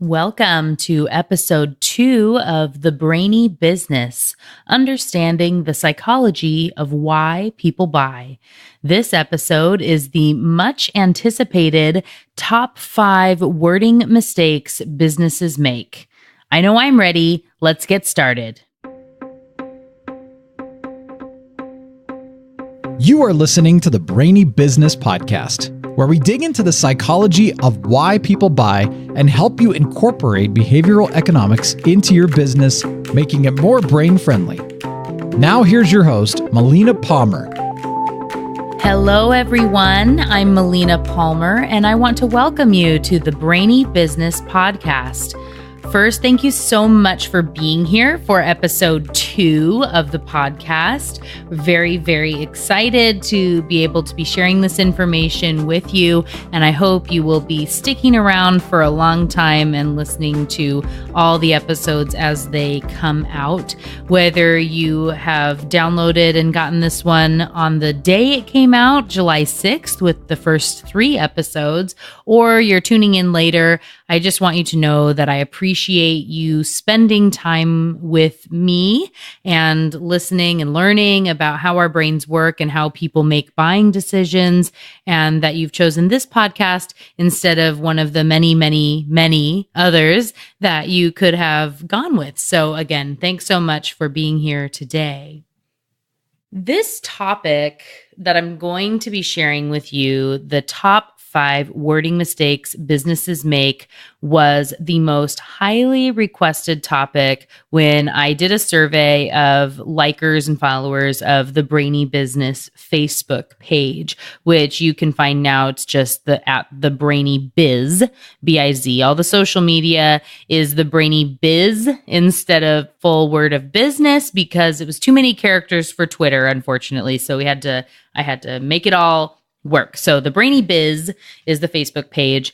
Welcome to episode 2 of The Brainy Business, Understanding the Psychology of Why People Buy. This episode is the much anticipated top 5 wording mistakes businesses make. I know I'm ready. Let's get started. You are listening to the Brainy Business Podcast, where we dig into the psychology of why people buy and help you incorporate behavioral economics into your business, making it more brain-friendly. Now here's your host, Melina Palmer. Hello, everyone. I'm Melina Palmer, and I want to welcome you to the Brainy Business Podcast. First, thank you so much for being here for episode 2 of the podcast. Very, very excited to be able to be sharing this information with you, and I hope you will be sticking around for a long time and listening to all the episodes as they come out. Whether you have downloaded and gotten this one on the day it came out, July 6th, with the first 3 episodes, or you're tuning in later, I just want you to know that I appreciate you spending time with me and listening and learning about how our brains work and how people make buying decisions, and that you've chosen this podcast instead of one of the many, many, many others that you could have gone with. So again, thanks so much for being here today. This topic that I'm going to be sharing with you, the top 5 wording mistakes businesses make, was the most highly requested topic when I did a survey of likers and followers of the Brainy Business Facebook page, which you can find now. It's just at the Brainy Biz, B-I-Z. All the social media is the Brainy Biz instead of full word of business, because it was too many characters for Twitter, unfortunately. So I had to make it all work. So the Brainy Biz is the Facebook page.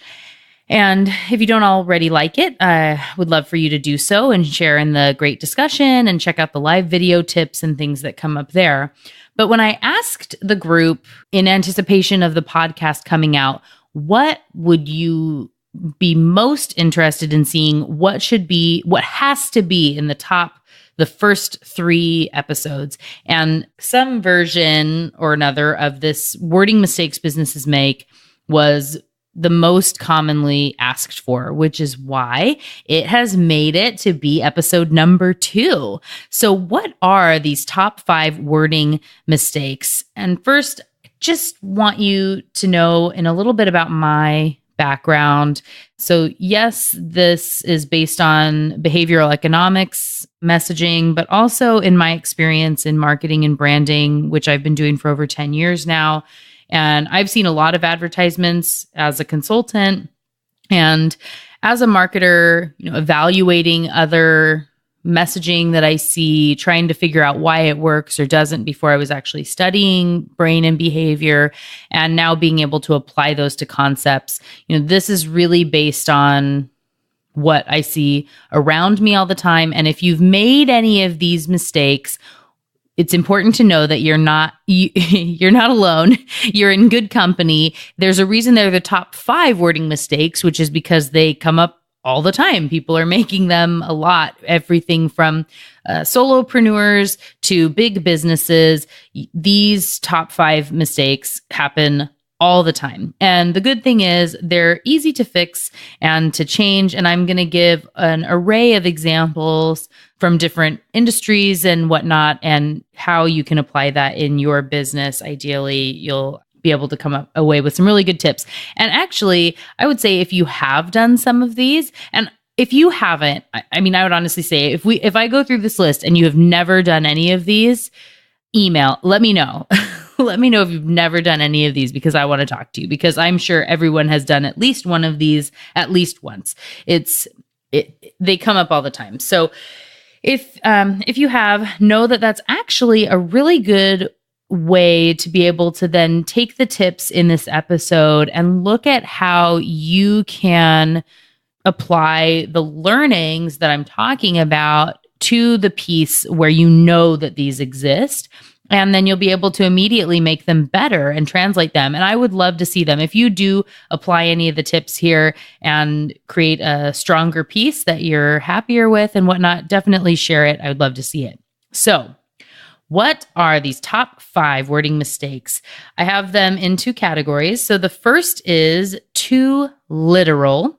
And if you don't already like it, I would love for you to do so and share in the great discussion and check out the live video tips and things that come up there. But when I asked the group in anticipation of the podcast coming out, what would you be most interested in seeing? What has to be in the first 3 episodes? And some version or another of this wording mistakes businesses make was the most commonly asked for, which is why it has made it to be episode number 2. So what are these top 5 wording mistakes? And first, I just want you to know in a little bit about my background. So yes, this is based on behavioral economics messaging, but also in my experience in marketing and branding, which I've been doing for over 10 years now. And I've seen a lot of advertisements as a consultant and as a marketer, evaluating other messaging that I see, trying to figure out why it works or doesn't before I was actually studying brain and behavior, and now being able to apply those to concepts. This is really based on what I see around me all the time. And if you've made any of these mistakes, it's important to know that you're not alone. You're in good company. There's a reason they're the top 5 wording mistakes, which is because they come up all the time. People are making them a lot. Everything from solopreneurs to big businesses. These top 5 mistakes happen all the time. And the good thing is they're easy to fix and to change. And I'm going to give an array of examples from different industries and whatnot, and how you can apply that in your business. Ideally, you'll be able to come away with some really good tips. And actually, I would say if you have done some of these, and if you haven't, I would honestly say if I go through this list and you have never done any of these, let me know. Let me know if you've never done any of these, because I want to talk to you, because I'm sure everyone has done at least one of these at least once. They come up all the time. So if you have, know that that's actually a really good way to be able to then take the tips in this episode and look at how you can apply the learnings that I'm talking about to the piece where you know that these exist. And then you'll be able to immediately make them better and translate them. And I would love to see them. If you do apply any of the tips here and create a stronger piece that you're happier with and whatnot, definitely share it. I would love to see it. So, what are these top 5 wording mistakes? I have them in 2 categories. So the first is too literal.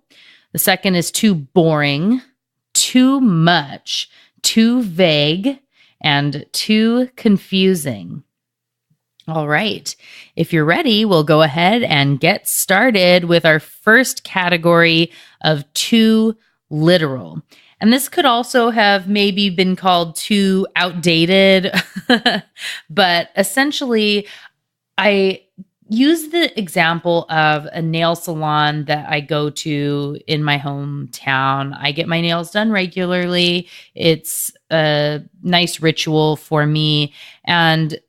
The second is too boring, too much, too vague, and too confusing. All right. If you're ready, we'll go ahead and get started with our first category of too literal. And this could also have maybe been called too outdated, but essentially, I use the example of a nail salon that I go to in my hometown. I get my nails done regularly. It's a nice ritual for me. And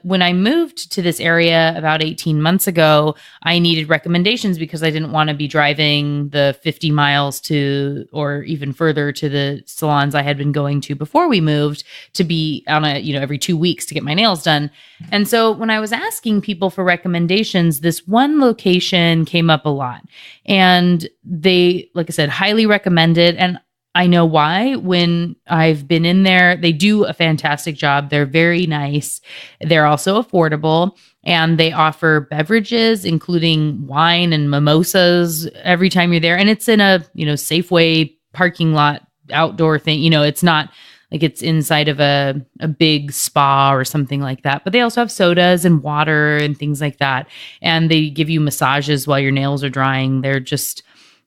when I moved to this area about 18 months ago, I needed recommendations because I didn't want to be driving the 50 miles to, or even further, to the salons I had been going to before we moved, to be on every 2 weeks to get my nails done. And so when I was asking people for recommendations, this one location came up a lot. And they, like I said, highly recommended. And I know why. When I've been in there, they do a fantastic job. They're very nice. They're also affordable, and they offer beverages, including wine and mimosas every time you're there. And it's in a, Safeway parking lot outdoor thing. It's not like it's inside of a big spa or something like that. But they also have sodas and water and things like that. And they give you massages while your nails are drying. They're just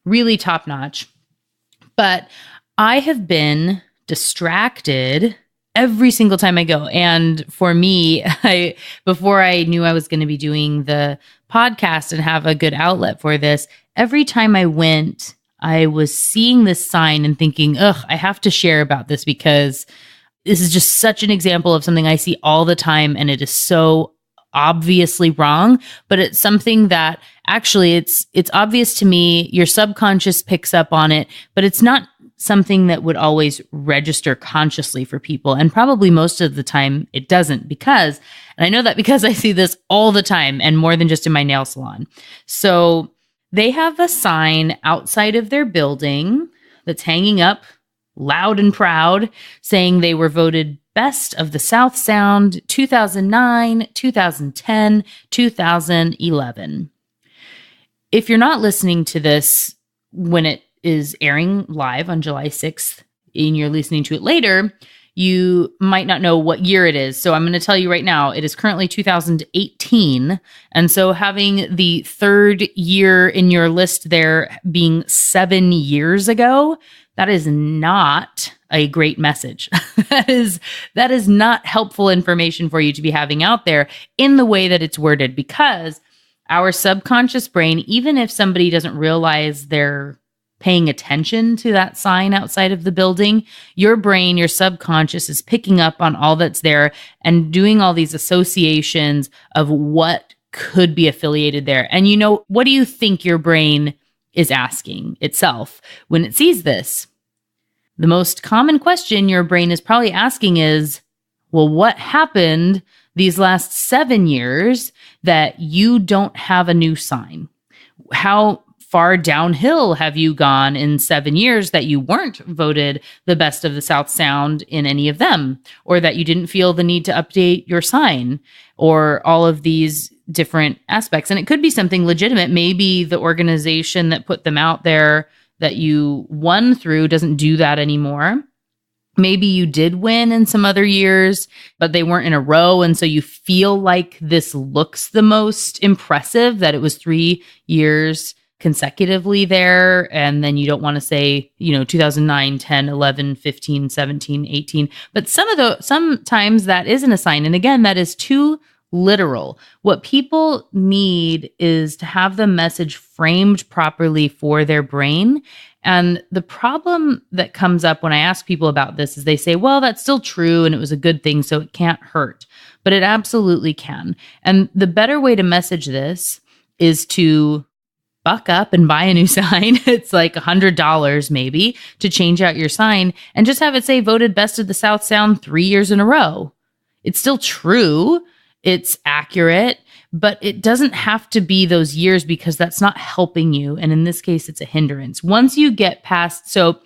really top notch. But I have been distracted every single time I go. And for me, before I knew I was going to be doing the podcast and have a good outlet for this, every time I went, I was seeing this sign and thinking, I have to share about this because this is just such an example of something I see all the time. And it is so obviously wrong, but it's something that actually it's obvious to me. Your subconscious picks up on it, but it's not something that would always register consciously for people. And probably most of the time it doesn't, and I know that because I see this all the time and more than just in my nail salon. So they have a sign outside of their building that's hanging up loud and proud saying they were voted Best of the South Sound 2009, 2010, 2011. If you're not listening to this when it is airing live on July 6th and you're listening to it later, you might not know what year it is. So I'm going to tell you right now, it is currently 2018. And so having the third year in your list there being 7 years ago, that is not a great message. That is not helpful information for you to be having out there in the way that it's worded, because our subconscious brain, even if somebody doesn't realize they're paying attention to that sign outside of the building, your brain, your subconscious is picking up on all that's there and doing all these associations of what could be affiliated there. And what do you think your brain is asking itself when it sees this? The most common question your brain is probably asking is, well, what happened these last 7 years that you don't have a new sign? How far downhill have you gone in 7 years that you weren't voted the best of the South Sound in any of them, or that you didn't feel the need to update your sign, or all of these different aspects? And it could be something legitimate. Maybe the organization that put them out there that you won through doesn't do that anymore. Maybe you did win in some other years, but they weren't in a row. And so you feel like this looks the most impressive, that it was 3 years consecutively there. And then you don't want to say, 2009, 10, 11, 15, 17, 18. But sometimes that isn't a sign. And again, that is too literal. What people need is to have the message framed properly for their brain. And the problem that comes up when I ask people about this is they say, well, that's still true and it was a good thing, so it can't hurt. But it absolutely can. And the better way to message this is to buck up and buy a new sign. It's like $100 maybe to change out your sign and just have it say voted best of the South Sound 3 years in a row. It's still true. It's accurate, but it doesn't have to be those years because that's not helping you. And in this case, it's a hindrance. Once you get past, so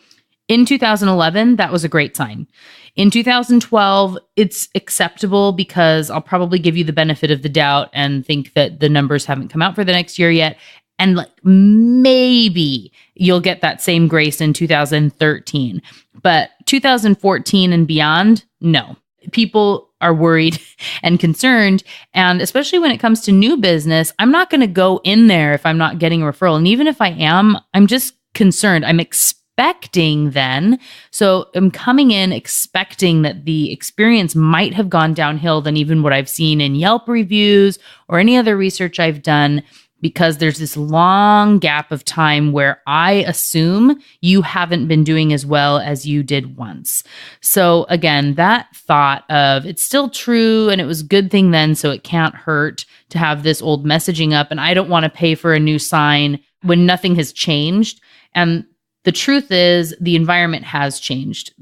in 2011, that was a great sign. In 2012, it's acceptable because I'll probably give you the benefit of the doubt and think that the numbers haven't come out for the next year yet. And like maybe you'll get that same grace in 2013. But 2014 and beyond, no. People are worried and concerned. And especially when it comes to new business, I'm not going to go in there if I'm not getting a referral. And even if I am, I'm just concerned. I'm expecting then. So I'm coming in expecting that the experience might have gone downhill than even what I've seen in Yelp reviews or any other research I've done, because there's this long gap of time where I assume you haven't been doing as well as you did once. So again, that thought of it's still true and it was a good thing then, so it can't hurt to have this old messaging up, and I don't want to pay for a new sign when nothing has changed. And the truth is the environment has changed.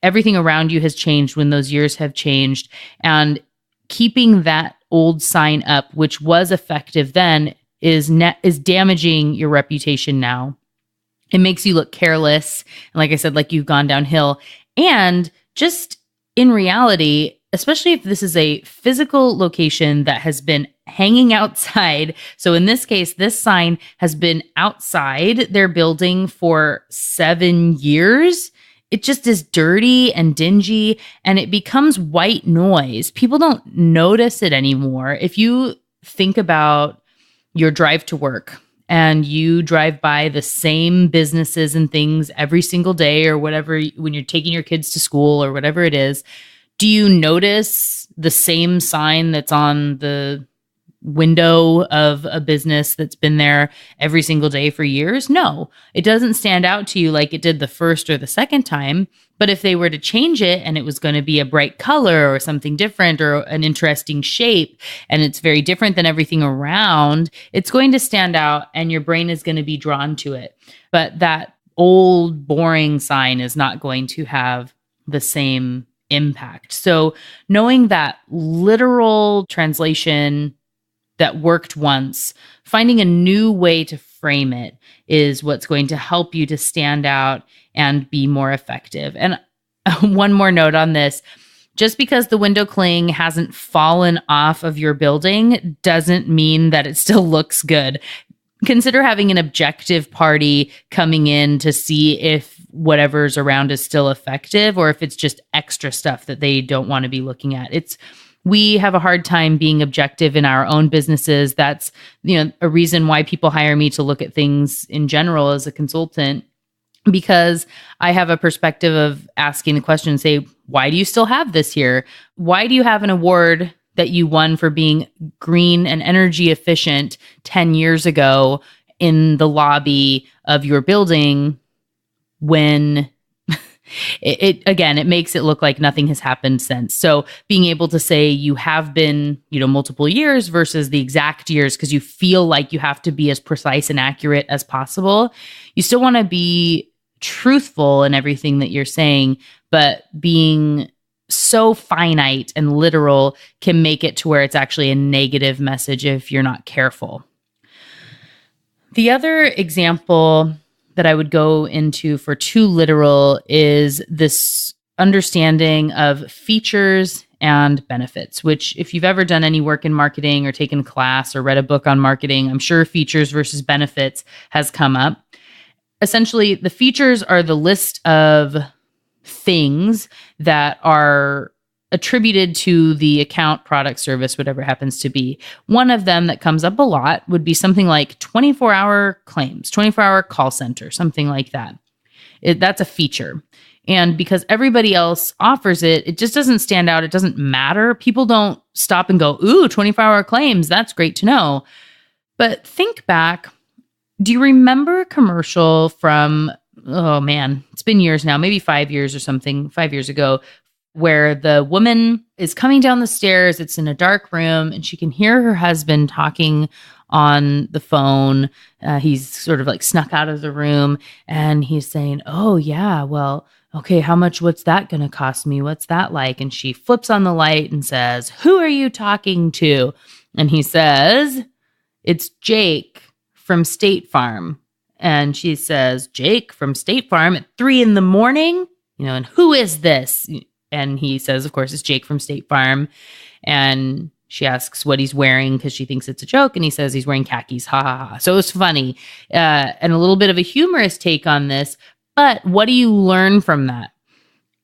Everything around you has changed when those years have changed, and keeping that old sign up, which was effective then, is damaging your reputation now. It makes you look careless. And like I said, like you've gone downhill. And just in reality, especially if this is a physical location that has been hanging outside. So in this case, this sign has been outside their building for 7 years. It just is dirty and dingy, and it becomes white noise. People don't notice it anymore. If you think about your drive to work and you drive by the same businesses and things every single day or whatever, when you're taking your kids to school or whatever it is, do you notice the same sign that's on the window of a business that's been there every single day for years? No, it doesn't stand out to you like it did the first or the second time. But if they were to change it and it was going to be a bright color or something different or an interesting shape, and it's very different than everything around, it's going to stand out and your brain is going to be drawn to it. But that old, boring sign is not going to have the same impact. So knowing that literal translation that worked once, finding a new way to frame it is what's going to help you to stand out and be more effective. And one more note on this, just because the window cling hasn't fallen off of your building doesn't mean that it still looks good. Consider having an objective party coming in to see if whatever's around is still effective or if it's just extra stuff that they don't want to be looking at. We have a hard time being objective in our own businesses. That's, a reason why people hire me to look at things in general as a consultant, because I have a perspective of asking the question, say, why do you still have this here? Why do you have an award that you won for being green and energy efficient 10 years ago in the lobby of your building when it makes it look like nothing has happened since. So being able to say you have been, multiple years versus the exact years, because you feel like you have to be as precise and accurate as possible. You still want to be truthful in everything that you're saying, but being so finite and literal can make it to where it's actually a negative message if you're not careful. The other example that I would go into for too literal is this understanding of features and benefits, which if you've ever done any work in marketing or taken a class or read a book on marketing, I'm sure features versus benefits has come up. Essentially, the features are the list of things that are attributed to the account, product, service, whatever it happens to be. One of them that comes up a lot would be something like 24-hour claims, 24-hour call center, something like that. That's a feature. And because everybody else offers it, it just doesn't stand out. It doesn't matter. People don't stop and go, ooh, 24-hour claims. That's great to know. But think back. Do you remember a commercial from, oh man, it's been years now, maybe 5 years or something, 5 years ago, where the woman is coming down the stairs. It's in a dark room and she can hear her husband talking on the phone. He's sort of like snuck out of the room and he's saying, oh yeah, well, okay, what's that going to cost me? What's that like? And she flips on the light and says, who are you talking to? And he says, it's Jake from State Farm. And she says, Jake from State Farm at 3 a.m, and who is this? And he says, of course, it's Jake from State Farm. And she asks what he's wearing because she thinks it's a joke. And he says he's wearing khakis. Ha ha ha. So it was funny and a little bit of a humorous take on this. But what do you learn from that?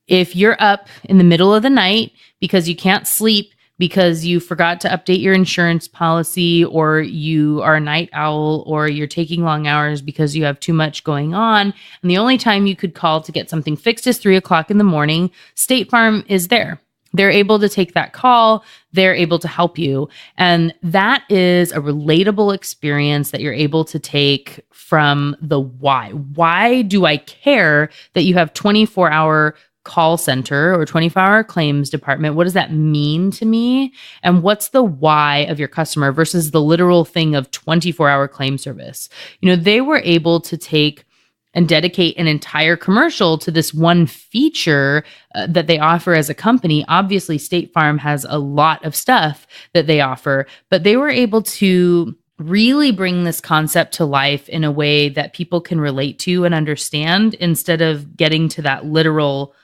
If you're up in the middle of the night because you can't sleep, because you forgot to update your insurance policy, or you are a night owl, or you're taking long hours because you have too much going on, and the only time you could call to get something fixed is 3:00 in the morning, State Farm is there. They're able to take that call. They're able to help you. And that is a relatable experience that you're able to take from the why. Why do I care that you have 24-hour call center or 24-hour claims department? What does that mean to me? And what's the why of your customer versus the literal thing of 24-hour claim service? They were able to take and dedicate an entire commercial to this one feature that they offer as a company. Obviously, State Farm has a lot of stuff that they offer, but they were able to really bring this concept to life in a way that people can relate to and understand, instead of getting to that literal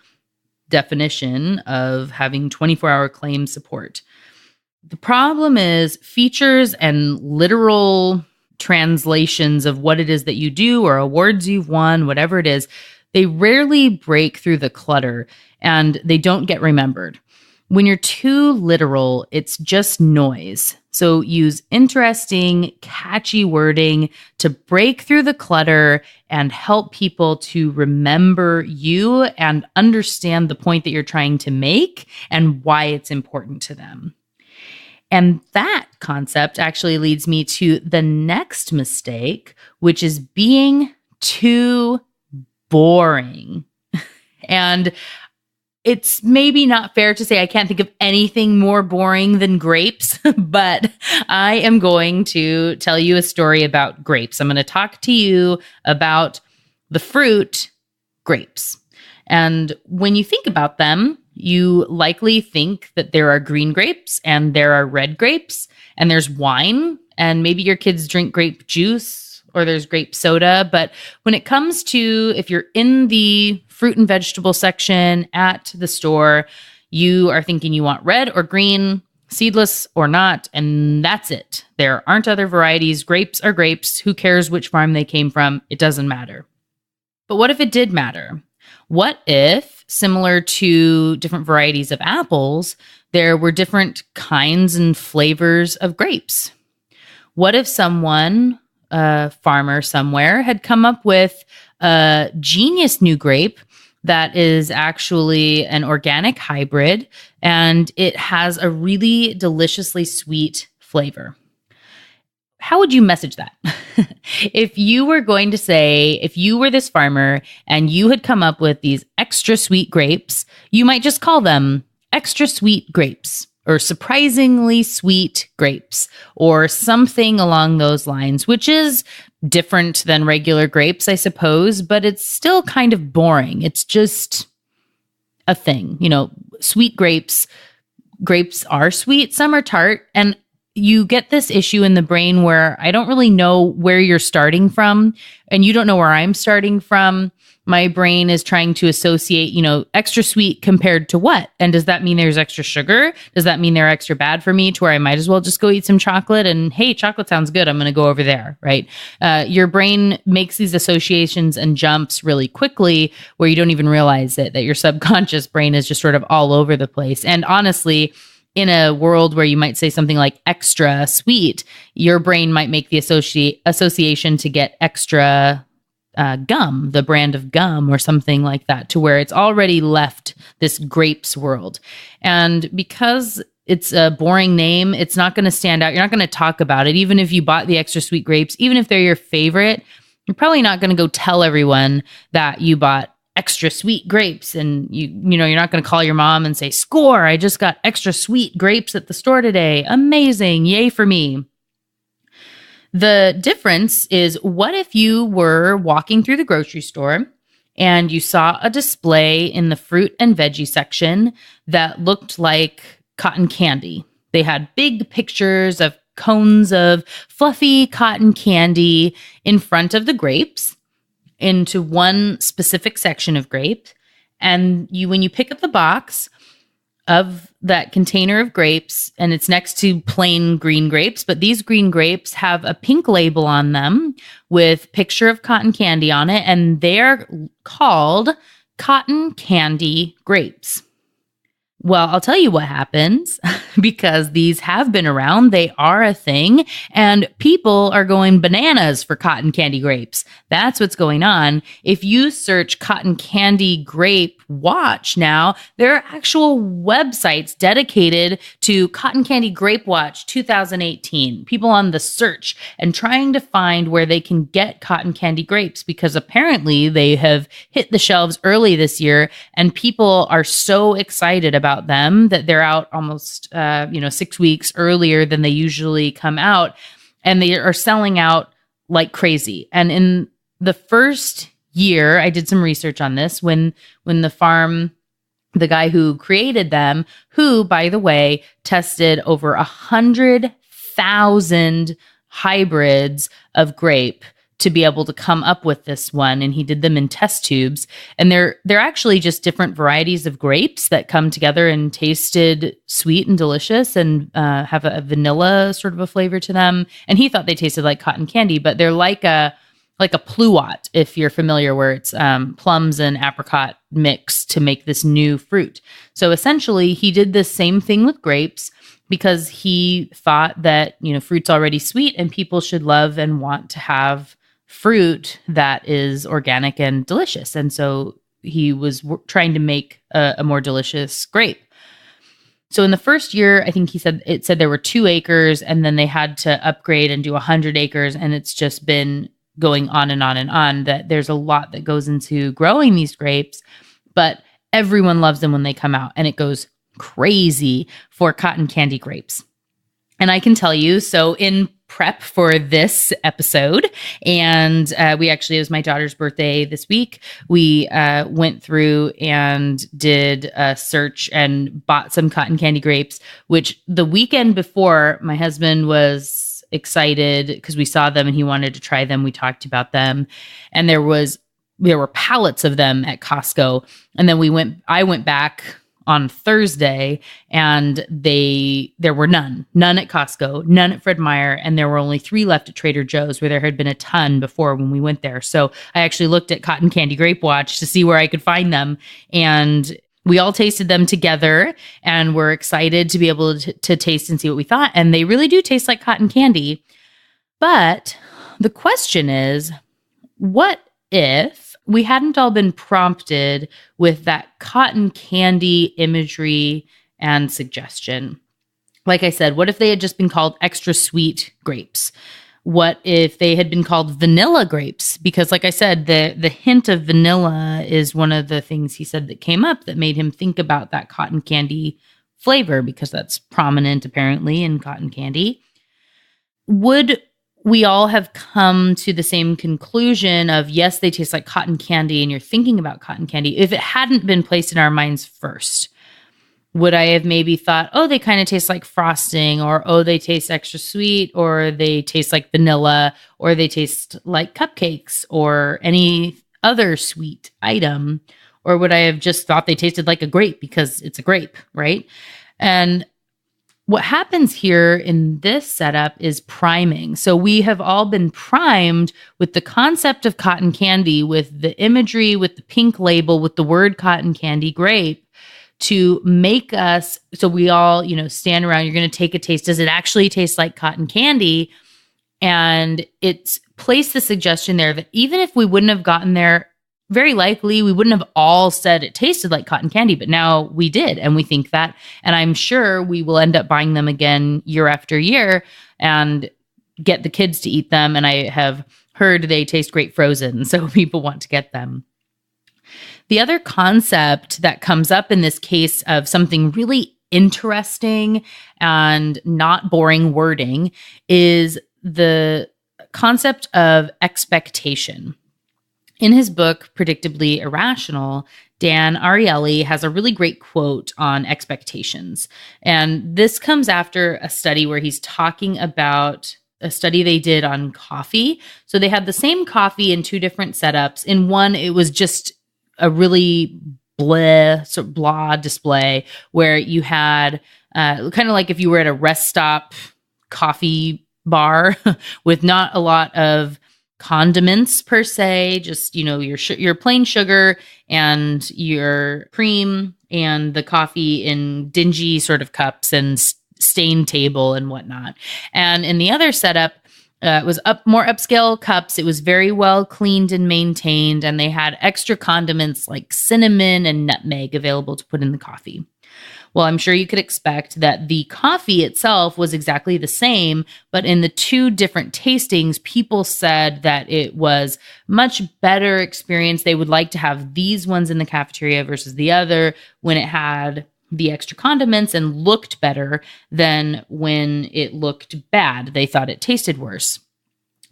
definition of having 24-hour claim support. The problem is features and literal translations of what it is that you do or awards you've won, whatever it is, they rarely break through the clutter and they don't get remembered. When you're too literal, it's just noise. So use interesting, catchy wording to break through the clutter and help people to remember you and understand the point that you're trying to make and why it's important to them. And that concept actually leads me to the next mistake, which is being too boring. And it's maybe not fair to say I can't think of anything more boring than grapes, but I am going to tell you a story about grapes. I'm going to talk to you about the fruit grapes. And when you think about them, you likely think that there are green grapes and there are red grapes and there's wine, and maybe your kids drink grape juice or there's grape soda. But when it comes to, if you're in the fruit and vegetable section at the store, you are thinking you want red or green, seedless or not, and that's it. There aren't other varieties. Grapes are grapes. Who cares which farm they came from? It doesn't matter. But what if it did matter? What if, similar to different varieties of apples, there were different kinds and flavors of grapes? What if someone, a farmer somewhere, had come up with a genius new grape that is actually an organic hybrid and it has a really deliciously sweet flavor? How would you message that? If you were going to say, if you were this farmer and you had come up with these extra sweet grapes, you might just call them extra sweet grapes or surprisingly sweet grapes or something along those lines, which is different than regular grapes, I suppose, but it's still kind of boring. It's just a thing. Sweet grapes are sweet, some are tart, and you get this issue in the brain where I don't really know where you're starting from, and you don't know where I'm starting from. My brain is trying to associate, extra sweet compared to what? And does that mean there's extra sugar? Does that mean they're extra bad for me to where I might as well just go eat some chocolate? And hey, chocolate sounds good. I'm going to go over there, right? Your brain makes these associations and jumps really quickly where you don't even realize it, that your subconscious brain is just sort of all over the place. And honestly, in a world where you might say something like extra sweet, your brain might make the association to get extra gum, the brand of gum or something like that, to where it's already left this grapes world. And because it's a boring name, it's not going to stand out. You're not going to talk about it. Even if you bought the extra sweet grapes, even if they're your favorite, you're probably not going to go tell everyone that you bought extra sweet grapes. And you're not going to call your mom and say, "Score, I just got extra sweet grapes at the store today. Amazing. Yay for me." The difference is, what if you were walking through the grocery store and you saw a display in the fruit and veggie section that looked like cotton candy? They had big pictures of cones of fluffy cotton candy in front of the grapes into one specific section of grape. And when you pick up the box of that container of grapes, and it's next to plain green grapes, but these green grapes have a pink label on them with picture of cotton candy on it, and they're called cotton candy grapes. Well, I'll tell you what happens because these have been around. They are a thing, and people are going bananas for cotton candy grapes. That's what's going on. If you search cotton candy grape watch now, there are actual websites dedicated to cotton candy grape watch 2018. People on the search and trying to find where they can get cotton candy grapes, because apparently they have hit the shelves early this year, and people are so excited about them that they're out almost 6 weeks earlier than they usually come out, and they are selling out like crazy. And in the first year, I did some research on this, when the guy who created them, who, by the way, tested over 100,000 hybrids of grape to be able to come up with this one, and he did them in test tubes, and they're actually just different varieties of grapes that come together and tasted sweet and delicious, and have a vanilla sort of a flavor to them. And he thought they tasted like cotton candy, but they're like a pluot, if you're familiar, where it's plums and apricot mix to make this new fruit. So essentially, he did the same thing with grapes, because he thought that fruit's already sweet and people should love and want to have fruit that is organic and delicious. And so he was trying to make a more delicious grape. So in the first year, I think it said there were 2 acres, and then they had to upgrade and do 100 acres. And it's just been going on and on and on, that there's a lot that goes into growing these grapes, but everyone loves them when they come out, and it goes crazy for cotton candy grapes. And I can tell you, so in prep for this episode, and it was my daughter's birthday this week, we went through and did a search and bought some cotton candy grapes, which the weekend before, my husband was excited because we saw them and he wanted to try them. We talked about them, and there were pallets of them at Costco. And then I went back on Thursday, and there were none at Costco, none at Fred Meyer, and there were only 3 left at Trader Joe's, where there had been a ton before when we went there. So I actually looked at Cotton Candy Grape Watch to see where I could find them, and we all tasted them together, and we're excited to be able to taste and see what we thought. And they really do taste like cotton candy. But the question is, what if we hadn't all been prompted with that cotton candy imagery and suggestion? Like I said, what if they had just been called extra sweet grapes? What if they had been called vanilla grapes? Because like I said, the hint of vanilla is one of the things he said that came up that made him think about that cotton candy flavor, because that's prominent apparently in cotton candy. Would we all have come to the same conclusion of, yes, they taste like cotton candy, and you're thinking about cotton candy, if it hadn't been placed in our minds first? Would I have maybe thought, oh, they kind of taste like frosting, or, oh, they taste extra sweet, or they taste like vanilla, or they taste like cupcakes, or any other sweet item? Or would I have just thought they tasted like a grape because it's a grape, right? And what happens here in this setup is priming. So we have all been primed with the concept of cotton candy, with the imagery, with the pink label, with the word cotton candy grape, to make us, so we all, stand around, you're going to take a taste. Does it actually taste like cotton candy? And it's placed the suggestion there that even if we wouldn't have gotten there, very likely we wouldn't have all said it tasted like cotton candy, but now we did, and we think that. And I'm sure we will end up buying them again year after year and get the kids to eat them. And I have heard they taste great frozen, so people want to get them. The other concept that comes up in this case of something really interesting and not boring wording is the concept of expectation. In his book, Predictably Irrational, Dan Ariely has a really great quote on expectations. And this comes after a study where he's talking about a study they did on coffee. So they had the same coffee in two different setups. In one, it was just a really blah display where you had kind of like if you were at a rest stop coffee bar with not a lot of condiments per se, just, your plain sugar and your cream and the coffee in dingy sort of cups and stained table and whatnot. And in the other setup, it was more upscale cups. It was very well cleaned and maintained, and they had extra condiments like cinnamon and nutmeg available to put in the coffee. Well, I'm sure you could expect that the coffee itself was exactly the same, but in the two different tastings, people said that it was much better experience. They would like to have these ones in the cafeteria versus the other when it had the extra condiments and looked better than when it looked bad. They thought it tasted worse.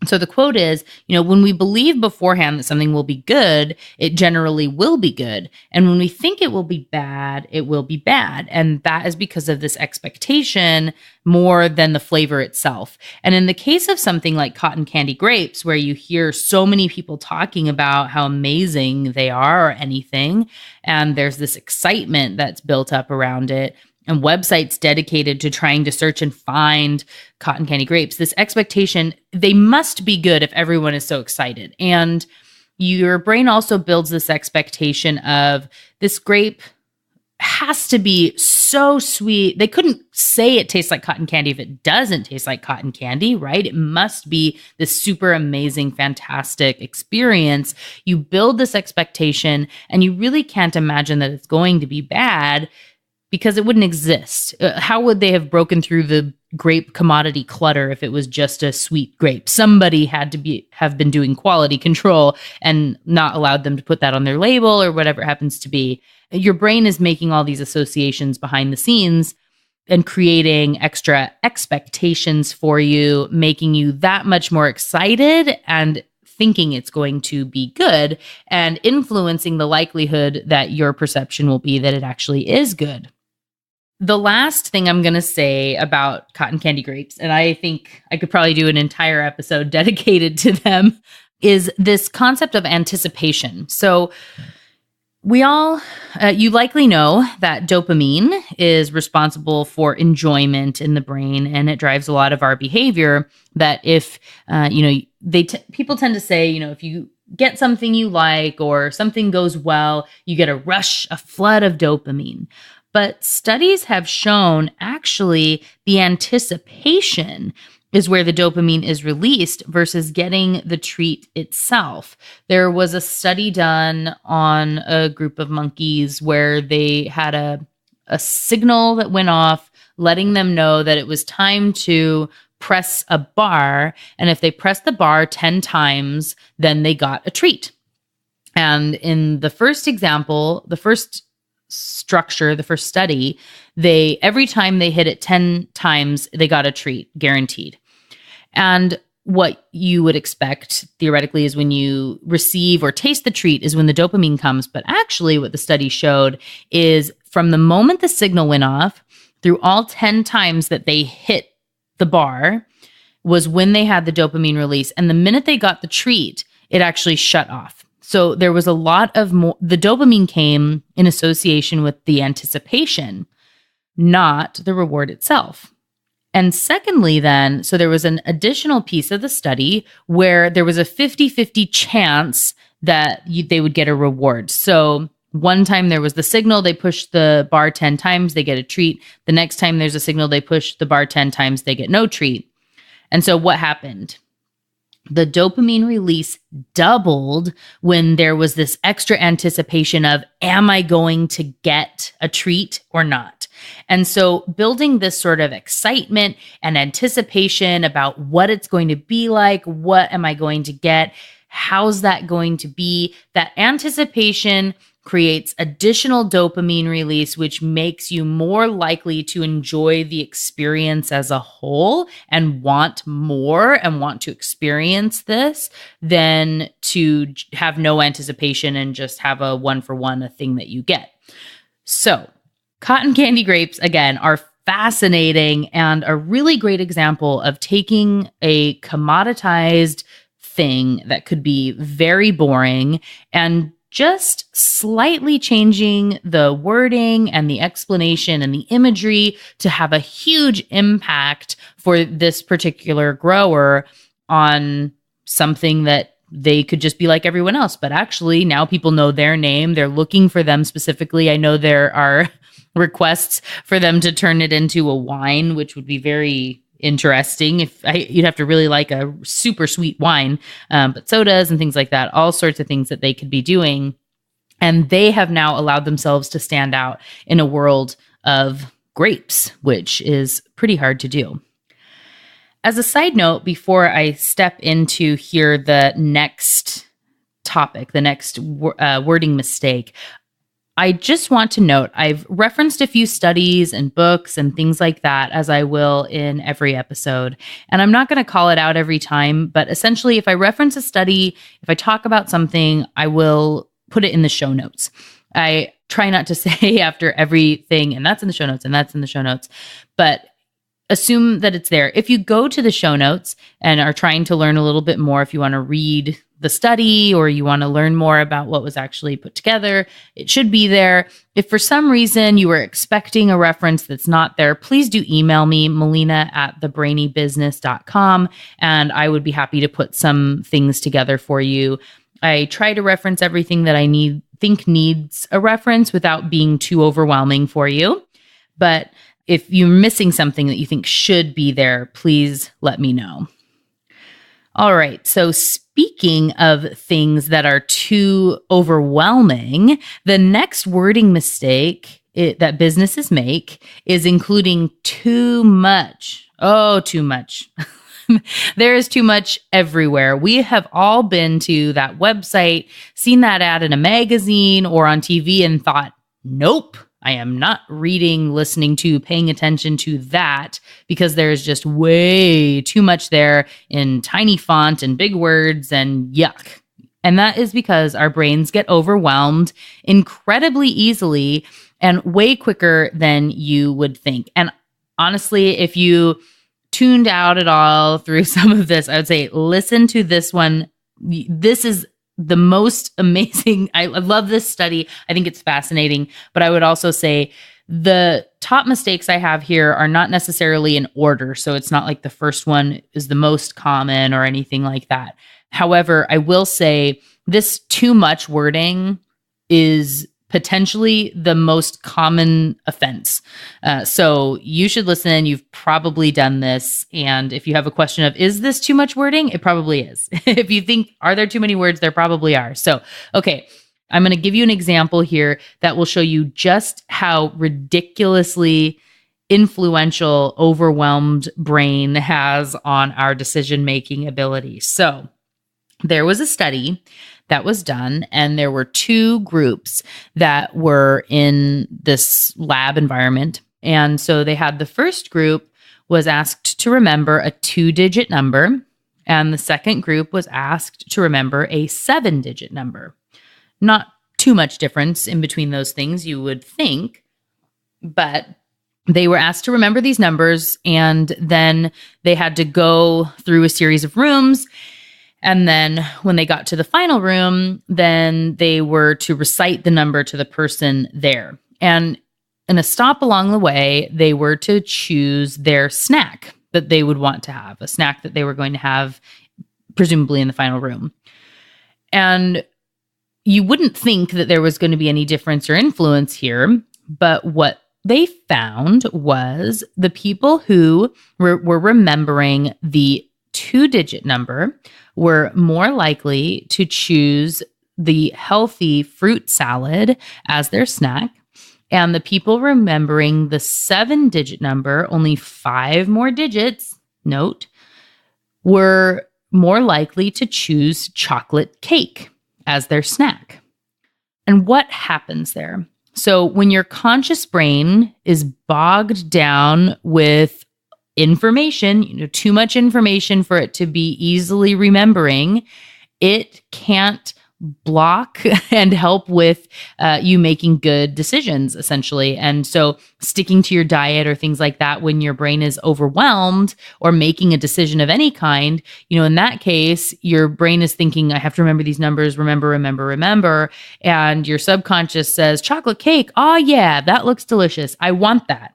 So the quote is, when we believe beforehand that something will be good, it generally will be good. And when we think it will be bad, it will be bad. And that is because of this expectation more than the flavor itself. And in the case of something like cotton candy grapes, where you hear so many people talking about how amazing they are or anything, and there's this excitement that's built up around it, and websites dedicated to trying to search and find cotton candy grapes, this expectation, they must be good if everyone is so excited. And your brain also builds this expectation of this grape has to be so sweet. They couldn't say it tastes like cotton candy if it doesn't taste like cotton candy, right? It must be this super amazing, fantastic experience. You build this expectation and you really can't imagine that it's going to be bad, because it wouldn't exist. How would they have broken through the grape commodity clutter if it was just a sweet grape? Somebody had to have been doing quality control and not allowed them to put that on their label or whatever it happens to be. Your brain is making all these associations behind the scenes and creating extra expectations for you, making you that much more excited and thinking it's going to be good and influencing the likelihood that your perception will be that it actually is good. The last thing I'm going to say about cotton candy grapes, and I think I could probably do an entire episode dedicated to them, is this concept of anticipation. So we all, you likely know that dopamine is responsible for enjoyment in the brain, and it drives a lot of our behavior. That if, people tend to say, if you get something you like or something goes well, you get a rush, a flood of dopamine. But studies have shown actually the anticipation is where the dopamine is released versus getting the treat itself. There was a study done on a group of monkeys where they had a signal that went off letting them know that it was time to press a bar. And if they pressed the bar 10 times, then they got a treat. And in the first example, the first structure, the first study, every time they hit it 10 times, they got a treat, guaranteed. And what you would expect theoretically is when you receive or taste the treat is when the dopamine comes. But actually what the study showed is from the moment the signal went off through all 10 times that they hit the bar was when they had the dopamine release. And the minute they got the treat, it actually shut off. So there was a lot of the dopamine came in association with the anticipation, not the reward itself. And secondly, then, so there was an additional piece of the study where there was a 50-50 chance that they would get a reward. So one time there was the signal, they push the bar 10 times, they get a treat. The next time there's a signal, they push the bar 10 times, they get no treat. And so what happened? The dopamine release doubled when there was this extra anticipation of, am I going to get a treat or not? And so building this sort of excitement and anticipation about what it's going to be like, what am I going to get? How's that going to be? That anticipation creates additional dopamine release, which makes you more likely to enjoy the experience as a whole and want more and want to experience this than to have no anticipation and just have a one-for-one, a thing that you get. So cotton candy grapes, again, are fascinating and a really great example of taking a commoditized thing that could be very boring and just slightly changing the wording and the explanation and the imagery to have a huge impact for this particular grower on something that they could just be like everyone else. But actually, now people know their name. They're looking for them specifically. I know there are requests for them to turn it into a wine, which would be very interesting. You'd have to really like a super sweet wine, but sodas and things like that, all sorts of things that they could be doing. And they have now allowed themselves to stand out in a world of grapes, which is pretty hard to do. As a side note, before I step into here the next topic, the next wording mistake, I just want to note, I've referenced a few studies and books and things like that, as I will in every episode. And I'm not going to call it out every time, but essentially, if I reference a study, if I talk about something, I will put it in the show notes. I try not to say after everything, and that's in the show notes, and that's in the show notes, but assume that it's there. If you go to the show notes and are trying to learn a little bit more, if you want to read the study or you want to learn more about what was actually put together, it should be there. If for some reason you were expecting a reference that's not there, please do email me, melina@thebrainybusiness.com, and I would be happy to put some things together for you. I try to reference everything that I think needs a reference without being too overwhelming for you. But if you're missing something that you think should be there, please let me know. All right. So speaking of things that are too overwhelming, the next wording mistake that businesses make is including too much. Oh, too much. There is too much everywhere. We have all been to that website, seen that ad in a magazine or on TV and thought, nope, I am not reading, listening to, paying attention to that because there's just way too much there in tiny font and big words and yuck. And that is because our brains get overwhelmed incredibly easily and way quicker than you would think. And honestly, if you tuned out at all through some of this, I would say listen to this one. This is the most amazing. I love this study. I think it's fascinating. But I would also say the top mistakes I have here are not necessarily in order. So it's not like the first one is the most common or anything like that. However, I will say this too much wording is potentially the most common offense. So you should listen. You've probably done this. And if you have a question of, is this too much wording? It probably is. If you think, are there too many words? There probably are. So, okay, I'm going to give you an example here that will show you just how ridiculously influential overwhelmed brain has on our decision-making ability. So there was a study that was done, and there were two groups that were in this lab environment. And so they had the first group was asked to remember a 2-digit number, and the second group was asked to remember a 7-digit number. Not too much difference in between those things, you would think, but they were asked to remember these numbers, and then they had to go through a series of rooms. And then when they got to the final room, then they were to recite the number to the person there. And in a stop along the way, they were to choose their snack that they would want to have, a snack that they were going to have, presumably in the final room. And you wouldn't think that there was going to be any difference or influence here, but what they found was the people who were remembering the 2-digit number were more likely to choose the healthy fruit salad as their snack. And the people remembering the 7-digit number, only 5 more digits, note, were more likely to choose chocolate cake as their snack. And what happens there? So when your conscious brain is bogged down with information, too much information for it to be easily remembering, it can't block and help with you making good decisions, essentially. And so sticking to your diet or things like that when your brain is overwhelmed or making a decision of any kind, in that case, your brain is thinking, I have to remember these numbers, remember. And your subconscious says, chocolate cake. Oh, yeah, that looks delicious. I want that.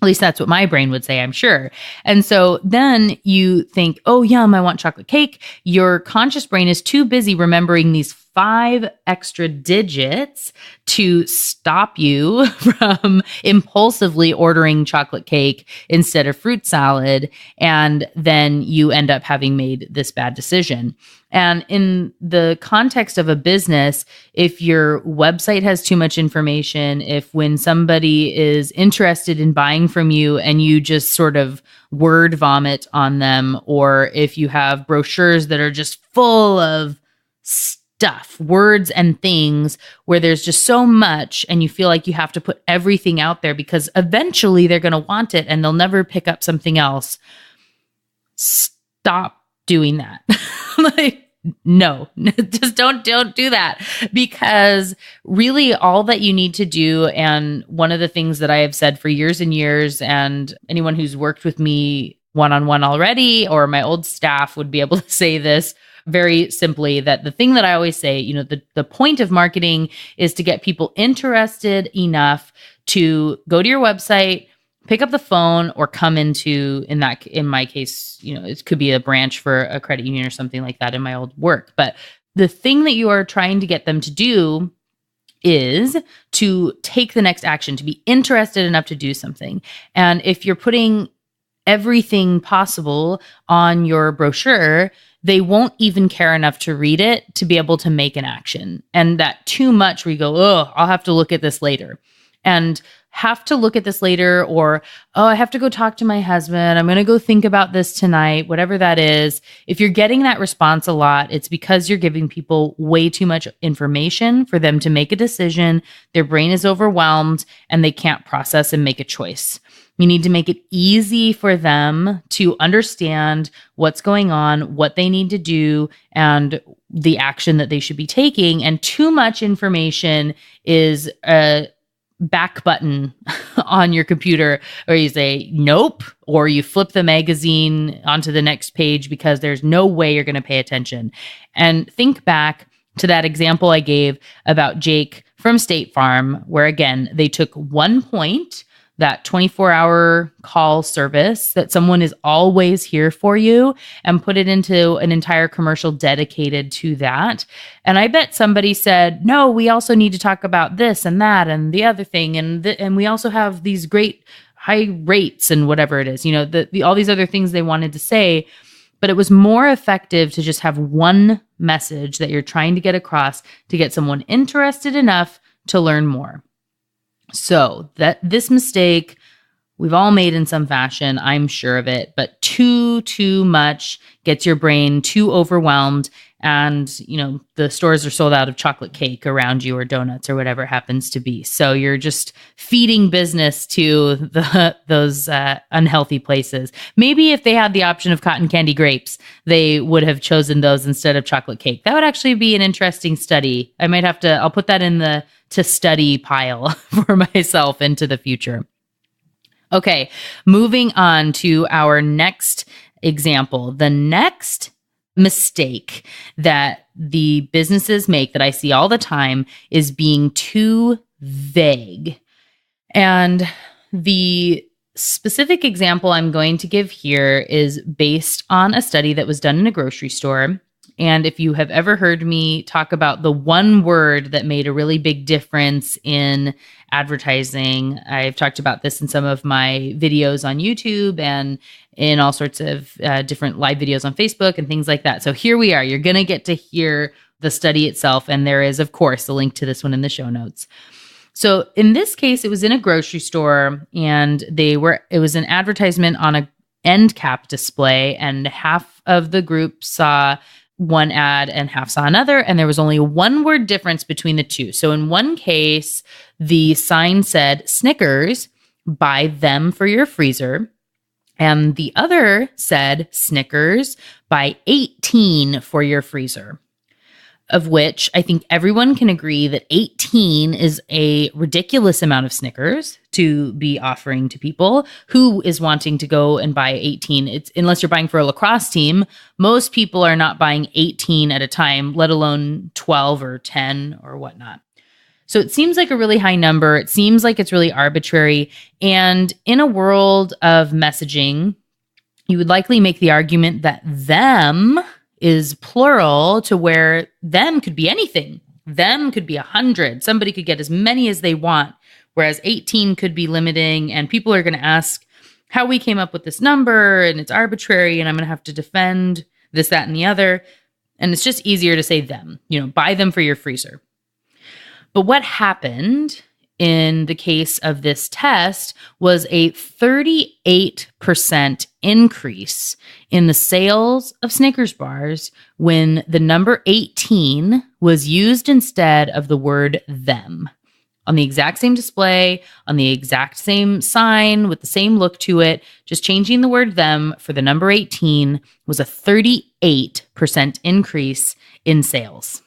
At least that's what my brain would say, I'm sure. And so then you think, oh, yum, I want chocolate cake. Your conscious brain is too busy remembering these 5 extra digits to stop you from impulsively ordering chocolate cake instead of fruit salad. And then you end up having made this bad decision. And in the context of a business, if your website has too much information, if when somebody is interested in buying from you and you just sort of word vomit on them, or if you have brochures that are just full of stuff, words and things where there's just so much and you feel like you have to put everything out there because eventually they're going to want it and they'll never pick up something else. Stop doing that. No, just don't do that, because really all that you need to do, and one of the things that I have said for years and years, and anyone who's worked with me one-on-one already or my old staff would be able to say this very simply, that the thing that I always say, the point of marketing is to get people interested enough to go to your website, pick up the phone, or come in my case, it could be a branch for a credit union or something like that in my old work. But the thing that you are trying to get them to do is to take the next action, to be interested enough to do something. And if you're putting everything possible on your brochure, they won't even care enough to read it to be able to make an action. And that too much where you go, oh, I'll have to look at this later. And have to look at this later, or, oh, I have to go talk to my husband. I'm going to go think about this tonight, whatever that is. If you're getting that response a lot, it's because you're giving people way too much information for them to make a decision. Their brain is overwhelmed and they can't process and make a choice. You need to make it easy for them to understand what's going on, what they need to do, and the action that they should be taking. And too much information is a back button on your computer, or you say nope, or you flip the magazine onto the next page because there's no way you're going to pay attention. And think back to that example I gave about Jake from State Farm, where again, they took 1 point, that 24-hour call service that someone is always here for you, and put it into an entire commercial dedicated to that. And I bet somebody said, no, we also need to talk about this and that and the other thing. And we also have these great high rates and whatever it is, all these other things they wanted to say. But it was more effective to just have one message that you're trying to get across to get someone interested enough to learn more. So that this mistake we've all made in some fashion, I'm sure of it, but too much gets your brain too overwhelmed. And, the stores are sold out of chocolate cake around you, or donuts, or whatever it happens to be. So you're just feeding business to those unhealthy places. Maybe if they had the option of cotton candy grapes, they would have chosen those instead of chocolate cake. That would actually be an interesting study. I'll put that in the to study pile for myself into the future. Okay, moving on to our next example. The next mistake that the businesses make that I see all the time is being too vague. And the specific example I'm going to give here is based on a study that was done in a grocery store. And if you have ever heard me talk about the one word that made a really big difference in advertising, I've talked about this in some of my videos on YouTube and in all sorts of different live videos on Facebook and things like that. So here we are. You're going to get to hear the study itself. And there is, of course, a link to this one in the show notes. So in this case, it was in a grocery store, and it was an advertisement on a end cap display, and half of the group saw one ad and half saw another, and there was only a one word difference between the two. So in one case, the sign said Snickers, buy them for your freezer. And the other said Snickers, buy 18 for your freezer. Of which I think everyone can agree that 18 is a ridiculous amount of Snickers to be offering to people. Who is wanting to go and buy 18? It's unless you're buying for a lacrosse team, most people are not buying 18 at a time, let alone 12 or 10 or whatnot. So it seems like a really high number. It seems like it's really arbitrary. And in a world of messaging, you would likely make the argument that them is plural, to where them could be anything. Them could be 100. Somebody could get as many as they want, whereas 18 could be limiting. And people are going to ask how we came up with this number, and it's arbitrary, and I'm going to have to defend this, that, and the other. And it's just easier to say them, buy them for your freezer. But what happened in the case of this test was a 38% increase in the sales of Snickers bars when the number 18 was used instead of the word them. On the exact same display, on the exact same sign, with the same look to it, just changing the word them for the number 18 was a 38% increase in sales.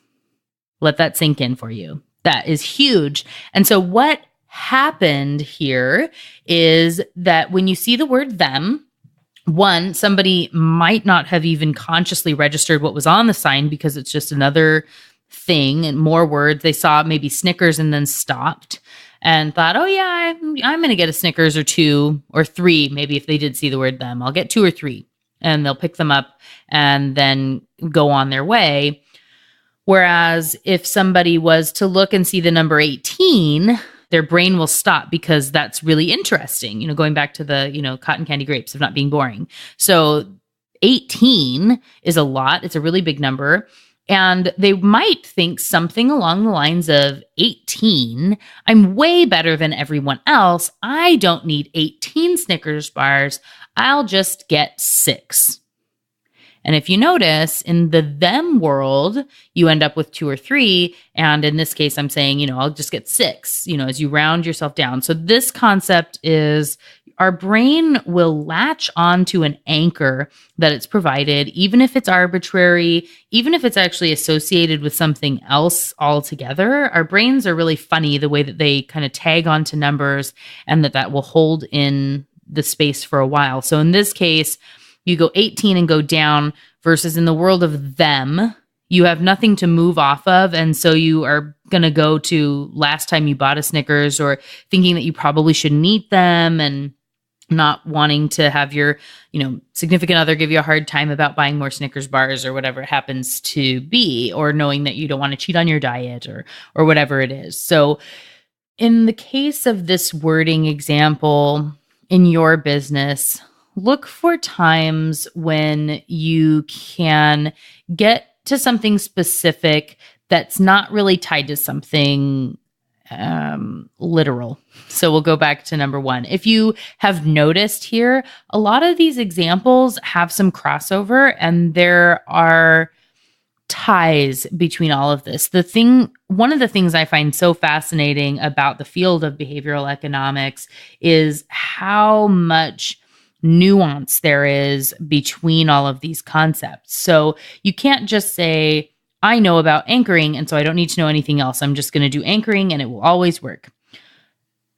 Let that sink in for you. That is huge. And so what happened here is that when you see the word them, one, somebody might not have even consciously registered what was on the sign because it's just another thing and more words. They saw maybe Snickers and then stopped and thought, oh yeah, I'm going to get a Snickers or 2 or 3. Maybe if they did see the word them, I'll get 2 or 3, and they'll pick them up and then go on their way. Whereas if somebody was to look and see the number 18, their brain will stop because that's really interesting. Going back to the, cotton candy grapes of not being boring. So 18 is a lot. It's a really big number. And they might think something along the lines of 18. I'm way better than everyone else. I don't need 18 Snickers bars. I'll just get 6. And if you notice, in the them world, you end up with 2 or 3. And in this case, I'm saying, I'll just get 6, as you round yourself down. So this concept is our brain will latch onto an anchor that it's provided, even if it's arbitrary, even if it's actually associated with something else altogether. Our brains are really funny the way that they kind of tag onto numbers, and that will hold in the space for a while. So in this case, you go 18 and go down, versus in the world of them, you have nothing to move off of. And so you are going to go to last time you bought a Snickers, or thinking that you probably shouldn't eat them, and not wanting to have your, significant other give you a hard time about buying more Snickers bars or whatever it happens to be, or knowing that you don't want to cheat on your diet or whatever it is. So in the case of this wording example in your business, look for times when you can get to something specific that's not really tied to something literal. So we'll go back to number 1. If you have noticed here, a lot of these examples have some crossover, and there are ties between all of this. One of the things I find so fascinating about the field of behavioral economics is how much nuance there is between all of these concepts. So you can't just say, I know about anchoring, and so I don't need to know anything else. I'm just going to do anchoring and it will always work.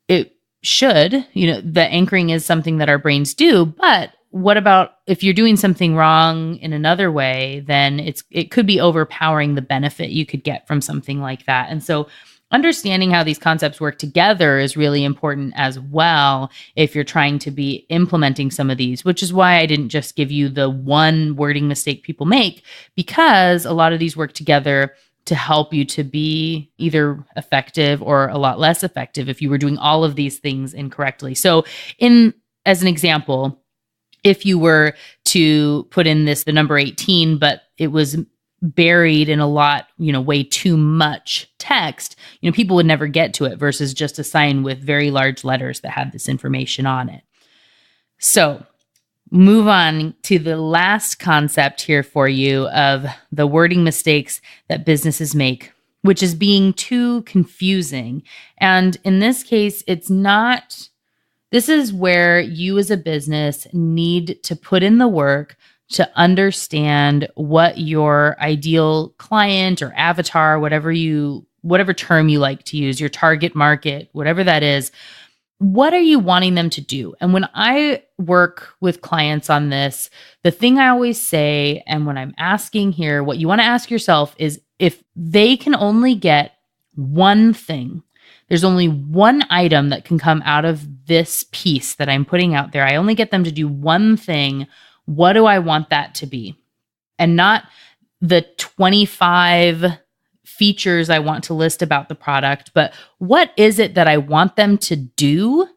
It should, the anchoring is something that our brains do, but what about if you're doing something wrong in another way, then it could be overpowering the benefit you could get from something like that. And so understanding how these concepts work together is really important as well if you're trying to be implementing some of these, which is why I didn't just give you the one wording mistake people make, because a lot of these work together to help you to be either effective or a lot less effective if you were doing all of these things incorrectly. So as an example, if you were to put in the number 18, but it was buried in a lot, way too much text, people would never get to it, versus just a sign with very large letters that had this information on it. So move on to the last concept here for you of the wording mistakes that businesses make, which is being too confusing. And in this case, this is where you as a business need to put in the work to understand what your ideal client or avatar, whatever term you like to use, your target market, whatever that is, what are you wanting them to do? And when I work with clients on this, the thing I always say, and when I'm asking here, what you want to ask yourself is if they can only get one thing, there's only one item that can come out of this piece that I'm putting out there. I only get them to do one thing. What do I want that to be? And not the 25 features I want to list about the product, but what is it that I want them to do?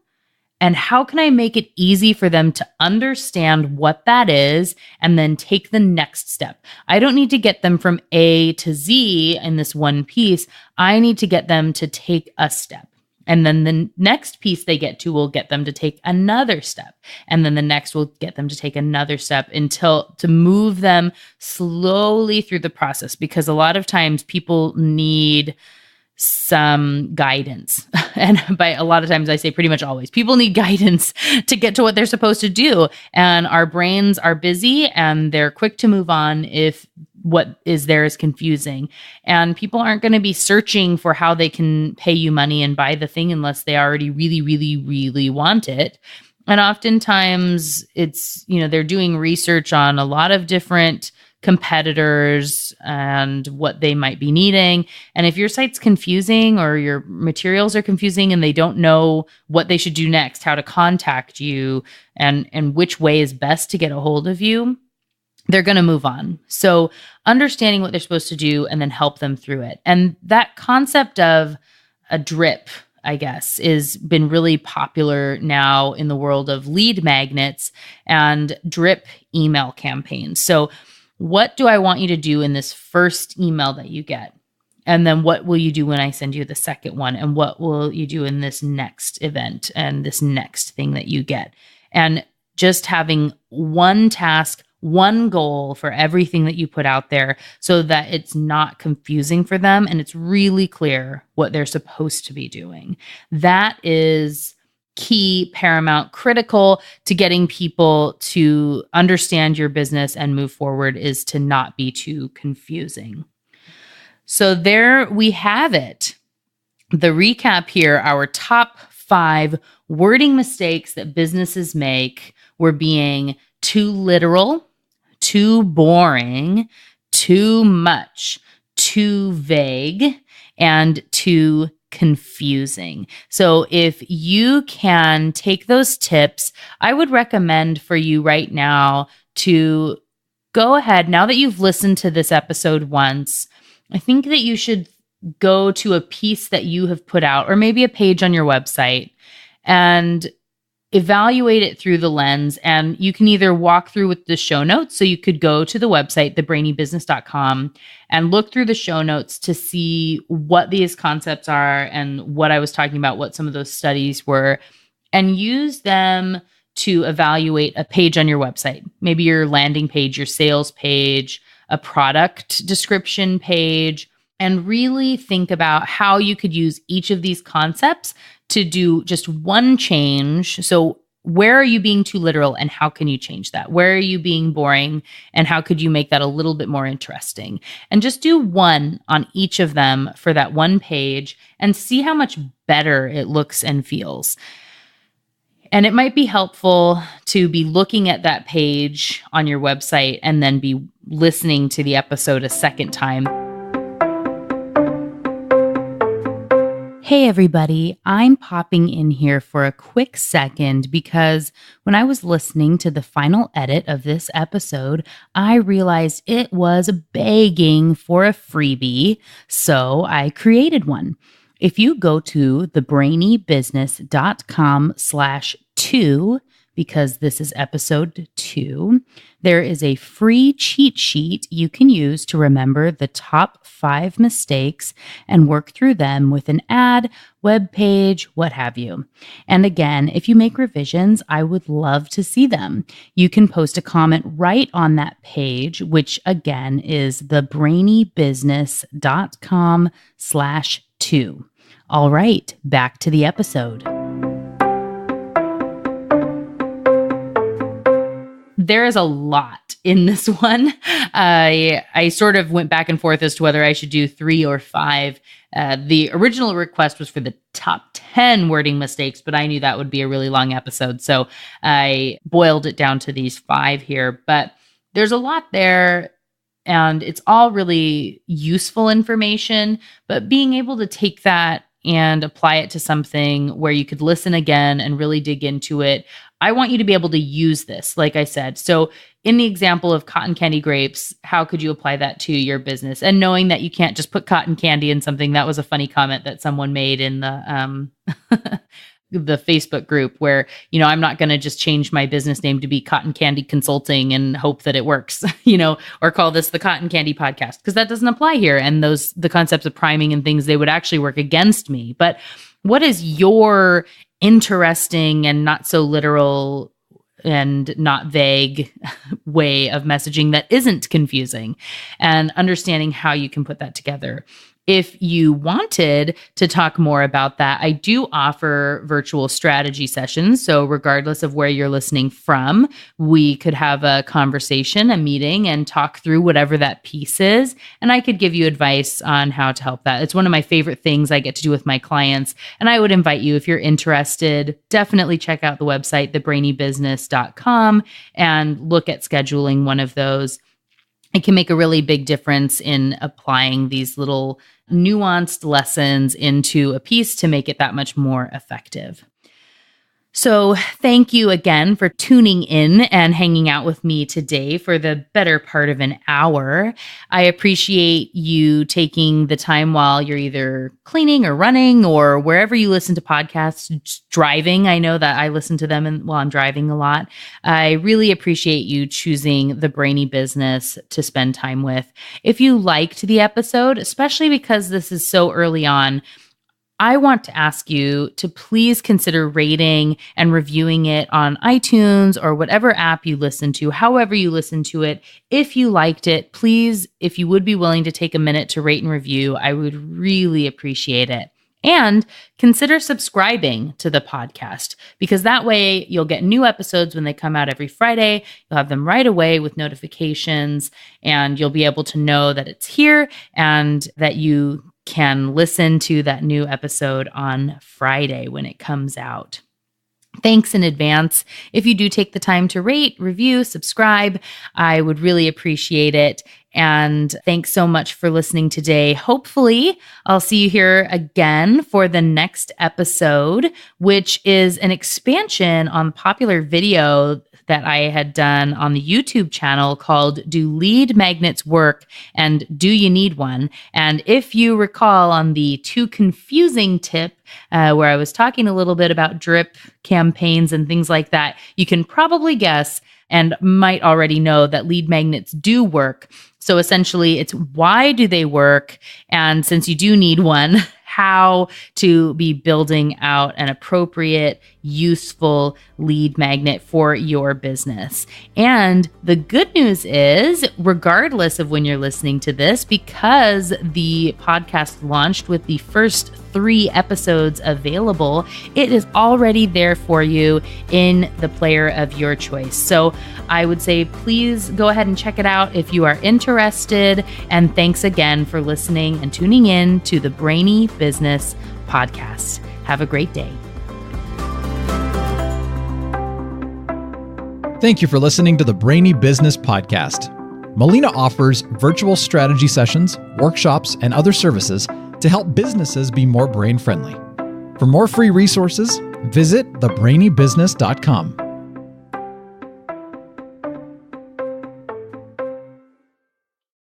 And how can I make it easy for them to understand what that is and then take the next step? I don't need to get them from A to Z in this one piece. I need to get them to take a step. And then the next piece they get to will get them to take another step. And then the next will get them to take another step to move them slowly through the process. Because a lot of times people need some guidance. And by a lot of times I say pretty much always, people need guidance to get to what they're supposed to do. And our brains are busy and they're quick to move on if what is there is confusing. And people aren't going to be searching for how they can pay you money and buy the thing unless they already really, really, really want it. And oftentimes it's, they're doing research on a lot of different competitors and what they might be needing. And if your site's confusing or your materials are confusing and they don't know what they should do next, how to contact you, and which way is best to get a hold of you, they're going to move on. So understanding what they're supposed to do and then help them through it. And that concept of a drip, I guess, is been really popular now in the world of lead magnets and drip email campaigns. So what do I want you to do in this first email that you get? And then what will you do when I send you the second one? And what will you do in this next event and this next thing that you get? And just having one task, one goal for everything that you put out there so that it's not confusing for them and it's really clear what they're supposed to be doing. That is key, paramount, critical to getting people to understand your business and move forward, is to not be too confusing. So there we have it. The recap here, our top 5 wording mistakes that businesses make were being too literal, too boring, too much, too vague, and too confusing. So if you can take those tips, I would recommend for you right now to go ahead, now that you've listened to this episode once, I think that you should go to a piece that you have put out or maybe a page on your website and evaluate it through the lens. And you can either walk through with the show notes. So you could go to the website, thebrainybusiness.com, and look through the show notes to see what these concepts are and what I was talking about, what some of those studies were, and use them to evaluate a page on your website. Maybe your landing page, your sales page, a product description page, and really think about how you could use each of these concepts to do just one change. So where are you being too literal and how can you change that? Where are you being boring and how could you make that a little bit more interesting? And just do one on each of them for that one page and see how much better it looks and feels. And it might be helpful to be looking at that page on your website and then be listening to the episode a second time. Hey everybody, I'm popping in here for a quick second because when I was listening to the final edit of this episode, I realized it was begging for a freebie, so I created one. If you go to thebrainybusiness.com/2, because this is episode 2, there is a free cheat sheet you can use to remember the top 5 mistakes and work through them with an ad, web page, what have you. And again, if you make revisions, I would love to see them. You can post a comment right on that page, which again is thebrainybusiness.com/2. All right, back to the episode. There is a lot in this one. I sort of went back and forth as to whether I should do 3 or 5. The original request was for the top 10 wording mistakes, but I knew that would be a really long episode. So I boiled it down to these 5 here. But there's a lot there, and it's all really useful information. But being able to take that and apply it to something where you could listen again and really dig into it. I want you to be able to use this, like I said. So in the example of cotton candy grapes, how could you apply that to your business? And knowing that you can't just put cotton candy in something, that was a funny comment that someone made in the the Facebook group where, I'm not going to just change my business name to be Cotton Candy Consulting and hope that it works, or call this the Cotton Candy Podcast, because that doesn't apply here. And the concepts of priming and things, they would actually work against me. But what is your interesting and not so literal and not vague way of messaging that isn't confusing, and understanding how you can put that together? If you wanted to talk more about that, I do offer virtual strategy sessions. So regardless of where you're listening from, we could have a conversation, a meeting, and talk through whatever that piece is. And I could give you advice on how to help that. It's one of my favorite things I get to do with my clients. And I would invite you, if you're interested, definitely check out the website, thebrainybusiness.com, and look at scheduling one of those. It can make a really big difference in applying these little nuanced lessons into a piece to make it that much more effective. So thank you again for tuning in and hanging out with me today for the better part of an hour. I appreciate you taking the time while you're either cleaning or running or wherever you listen to podcasts, driving. I know that I listen to them while I'm driving a lot. I really appreciate you choosing the Brainy Business to spend time with. If you liked the episode, especially because this is so early on, I want to ask you to please consider rating and reviewing it on iTunes or whatever app you listen to, however you listen to it. If you liked it, please, if you would be willing to take a minute to rate and review, I would really appreciate it. And consider subscribing to the podcast, because that way you'll get new episodes when they come out every Friday. You'll have them right away with notifications, and you'll be able to know that it's here and that you can listen to that new episode on Friday when it comes out. Thanks in advance. If you do take the time to rate, review, subscribe, I would really appreciate it. And thanks so much for listening today. Hopefully, I'll see you here again for the next episode, which is an expansion on the popular video that I had done on the YouTube channel called Do Lead Magnets Work and Do You Need One? And if you recall on the Too Confusing tip, where I was talking a little bit about drip campaigns and things like that, you can probably guess and might already know that lead magnets do work. So essentially, it's why do they work? And since you do need one, how to be building out an appropriate, useful lead magnet for your business. And the good news is, regardless of when you're listening to this, because the podcast launched with the first 3 episodes available, it is already there for you in the player of your choice. So I would say, please go ahead and check it out if you are interested. And thanks again for listening and tuning in to the Brainy Business Podcast. Have a great day. Thank you for listening to the Brainy Business Podcast. Melina offers virtual strategy sessions, workshops, and other services to help businesses be more brain-friendly. For more free resources, visit thebrainybusiness.com.